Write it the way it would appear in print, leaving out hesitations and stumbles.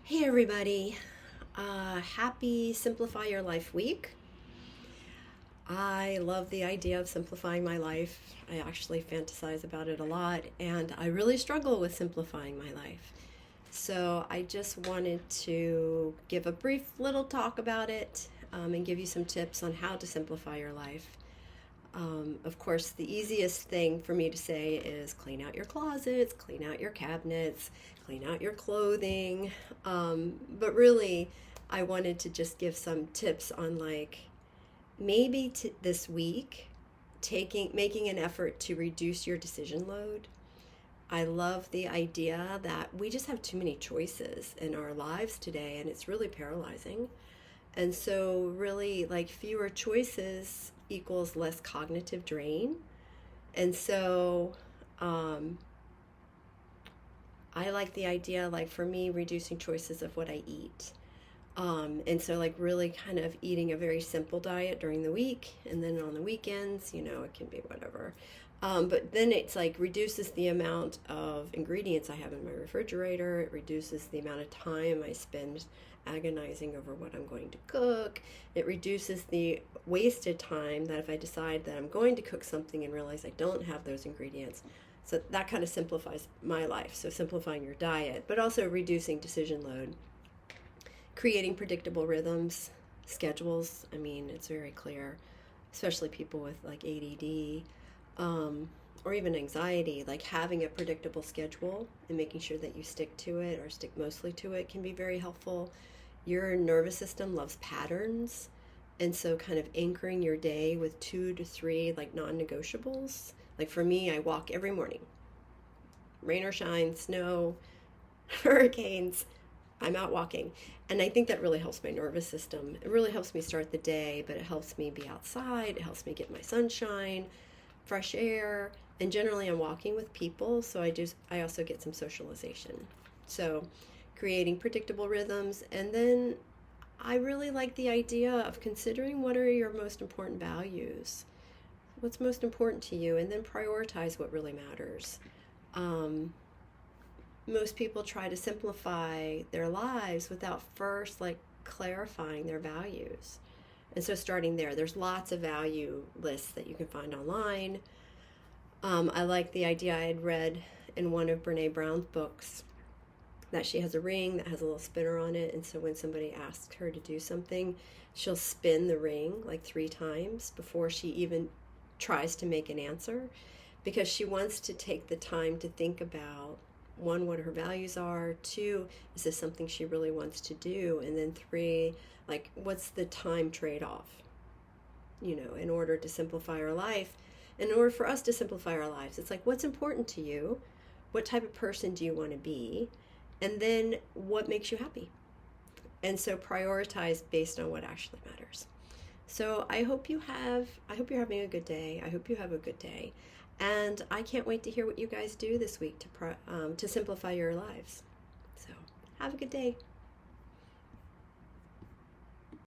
Hey everybody, happy Simplify Your Life week. I love the idea of simplifying my life. I actually fantasize about it a lot, and I really struggle with simplifying my life. So I just wanted to give a brief little talk about it and give you some tips on how to simplify your life. Of course, the easiest thing for me to say is clean out your closets, clean out your cabinets, clean out your clothing. But really, I wanted to just give some tips on maybe this week making an effort to reduce your decision load. I love the idea that we just have too many choices in our lives today, and it's really paralyzing. And so, really, fewer choices equals less cognitive drain. And so, um, I like the idea, for me, reducing choices of what I eat. And so, really kind of eating a very simple diet during the week. And then on the weekends, it can be whatever. But then it's reduces the amount of ingredients I have in my refrigerator. It reduces the amount of time I spend agonizing over what I'm going to cook. It reduces the wasted time that if I decide that I'm going to cook something and realize I don't have those ingredients. So that kind of simplifies my life. So simplifying your diet, but also reducing decision load, creating predictable rhythms, schedules. I mean, it's very clear, especially people with ADD, or even anxiety, having a predictable schedule and making sure that you stick to it or stick mostly to it can be very helpful. Your nervous system loves patterns. And so kind of anchoring your day with 2 to 3 non-negotiables. Like for me, I walk every morning. Rain or shine, snow, hurricanes, I'm out walking. And I think that really helps my nervous system. It really helps me start the day, but it helps me be outside. It helps me get my sunshine, fresh air, and generally I'm walking with people, so I also get some socialization. So creating predictable rhythms, and then I really like the idea of considering what are your most important values. What's most important to you, and then prioritize what really matters. Um, Most people try to simplify their lives without first clarifying their values. And so starting there's lots of value lists that you can find online. I like the idea I had read in one of Brene Brown's books that she has a ring that has a little spinner on it. And so when somebody asks her to do something, she'll spin the ring 3 times before she even tries to make an answer, because she wants to take the time to think about, one, what her values are, 2, is this something she really wants to do, and then 3, what's the time trade-off, in order to simplify our life. In order for us to simplify our lives, it's what's important to you, what type of person do you want to be, and then what makes you happy. And so prioritize based on what actually matters. So I hope you're having a good day. I hope you have a good day. And I can't wait to hear what you guys do this week to simplify your lives. So have a good day.